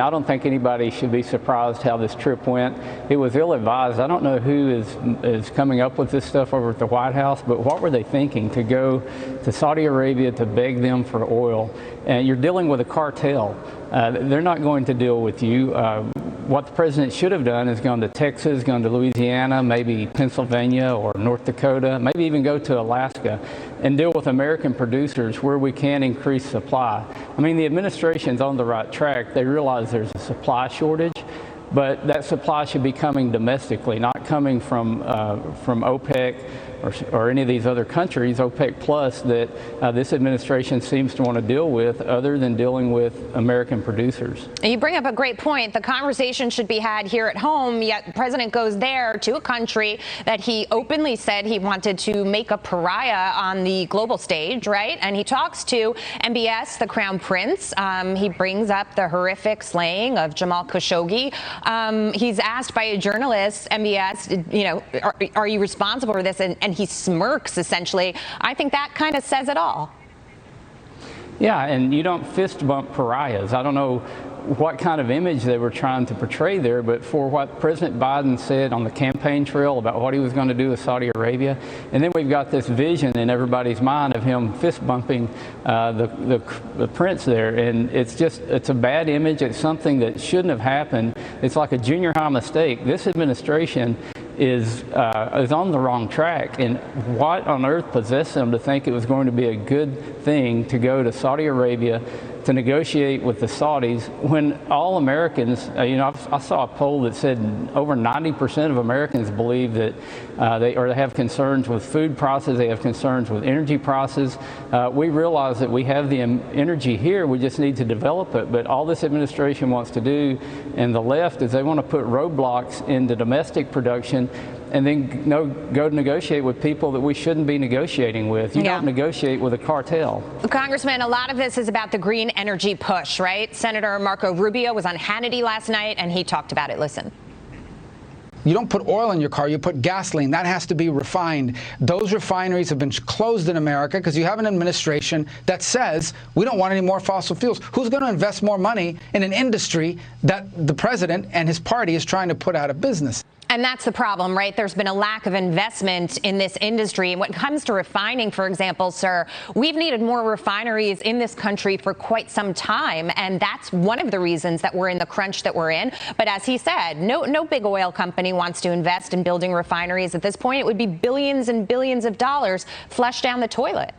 I don't think anybody should be surprised how this trip went. It was ill-advised. I don't know who is coming up with this stuff over at the White House, but what were they thinking to go to Saudi Arabia to beg them for oil? And you're dealing with a cartel. They're not going to deal with you. What the president should have done is gone to Texas, gone to Louisiana, maybe Pennsylvania or North Dakota, maybe even go to Alaska and deal with American producers where we can increase supply. I mean, the administration's on the right track. They realize there's a supply shortage, but that supply should be coming domestically, not coming from OPEC or any of these other countries, OPEC plus, that this administration seems to want to deal with, other than dealing with American producers. You bring up a great point. The conversation should be had here at home, yet the president goes there to a country that he openly said he wanted to make a pariah on the global stage, right? And he talks to MBS, the Crown Prince. He brings up the horrific slaying of Jamal Khashoggi. He's asked by a journalist, MBS, you know, are you responsible for this? And he smirks, essentially. I think that kind of says it all. Yeah, and you don't fist bump pariahs. I don't know what kind of image they were trying to portray there, but for what President Biden said on the campaign trail about what he was going to do with Saudi Arabia, and then we've got this vision in everybody's mind of him fist bumping the prince there, and it's a bad image. It's something that shouldn't have happened. It's like a junior high mistake. This administration is on the wrong track, and what on earth possessed them to think it was going to be a good thing to go to Saudi Arabia to negotiate with the Saudis when all Americans, I saw a poll that said over 90% of Americans believe that they have concerns with food prices, they have concerns with energy prices. We realize that we have the energy here, we just need to develop it, but all this administration wants to do, and the left, is they want to put roadblocks into domestic production and then go to negotiate with people that we shouldn't be negotiating with. You don't negotiate with a cartel. Congressman, a lot of this is about the green energy push, right? Senator Marco Rubio was on Hannity last night, and he talked about it. Listen. You don't put oil in your car, you put gasoline. That has to be refined. Those refineries have been closed in America because you have an administration that says we don't want any more fossil fuels. Who's going to invest more money in an industry that the president and his party is trying to put out of business? And that's the problem, right? There's been a lack of investment in this industry. And when it comes to refining, for example, sir, we've needed more refineries in this country for quite some time. And that's one of the reasons that we're in the crunch that we're in. But as he said, no big oil company wants to invest in building refineries at this point. It would be billions and billions of dollars flushed down the toilet.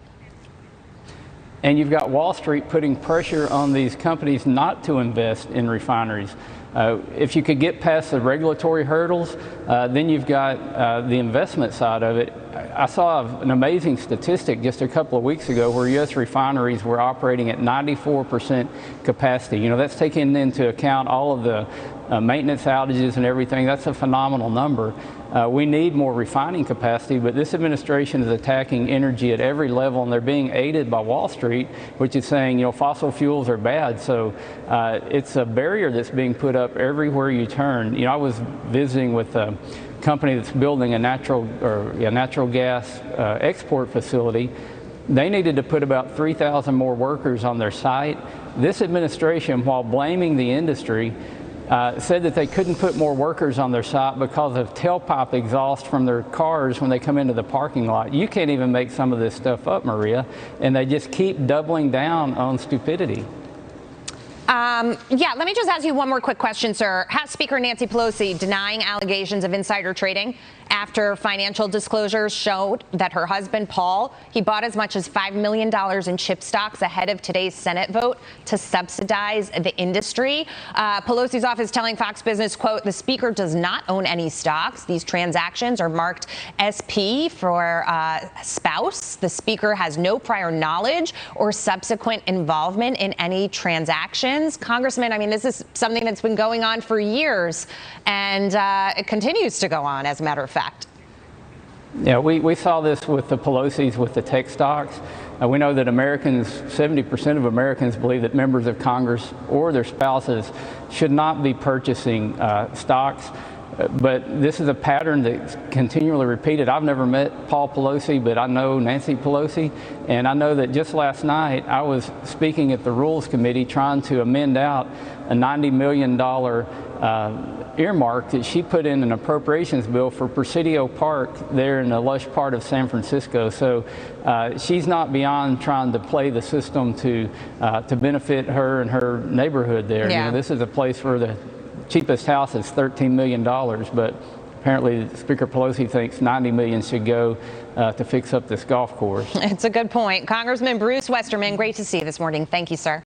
And you've got Wall Street putting pressure on these companies not to invest in refineries. If you could get past the regulatory hurdles, then you've got the investment side of it. I saw an amazing statistic just a couple of weeks ago where U.S. refineries were operating at 94% capacity. That's taking into account all of the maintenance outages and everything. That's a phenomenal number. We need more refining capacity, but this administration is attacking energy at every level, and they're being aided by Wall Street, which is saying, fossil fuels are bad. So it's a barrier that's being put up everywhere you turn. I was visiting with a company that's building a natural gas export facility. They needed to put about 3,000 more workers on their site. This administration, while blaming the industry, said that they couldn't put more workers on their site because of tailpipe exhaust from their cars when they come into the parking lot. You can't even make some of this stuff up, Maria, and they just keep doubling down on stupidity. Let me just ask you one more quick question, sir. House Speaker Nancy Pelosi denying allegations of insider trading after financial disclosures showed that her husband, Paul, he bought as much as $5 million in chip stocks ahead of today's Senate vote to subsidize the industry. Pelosi's office telling Fox Business, quote, the speaker does not own any stocks. These transactions are marked SP for spouse. The speaker has no prior knowledge or subsequent involvement in any transactions. Congressman, this is something that's been going on for years, and it continues to go on, as a matter of fact. Yeah, we saw this with the Pelosi's with the tech stocks. We know that 70% of Americans believe that members of Congress or their spouses should not be purchasing stocks. But this is a pattern that's continually repeated. I've never met Paul Pelosi, but I know Nancy Pelosi, and I know that just last night I was speaking at the Rules Committee trying to amend out a $90 million earmark that she put in an appropriations bill for Presidio Park there in the lush part of San Francisco. So she's not beyond trying to play the system to benefit her and her neighborhood there. Yeah. You know, this is a place where the cheapest house is $13 million, but apparently Speaker Pelosi thinks $90 million should go to fix up this golf course. It's a good point. Congressman Bruce Westerman, great to see you this morning. Thank you, sir.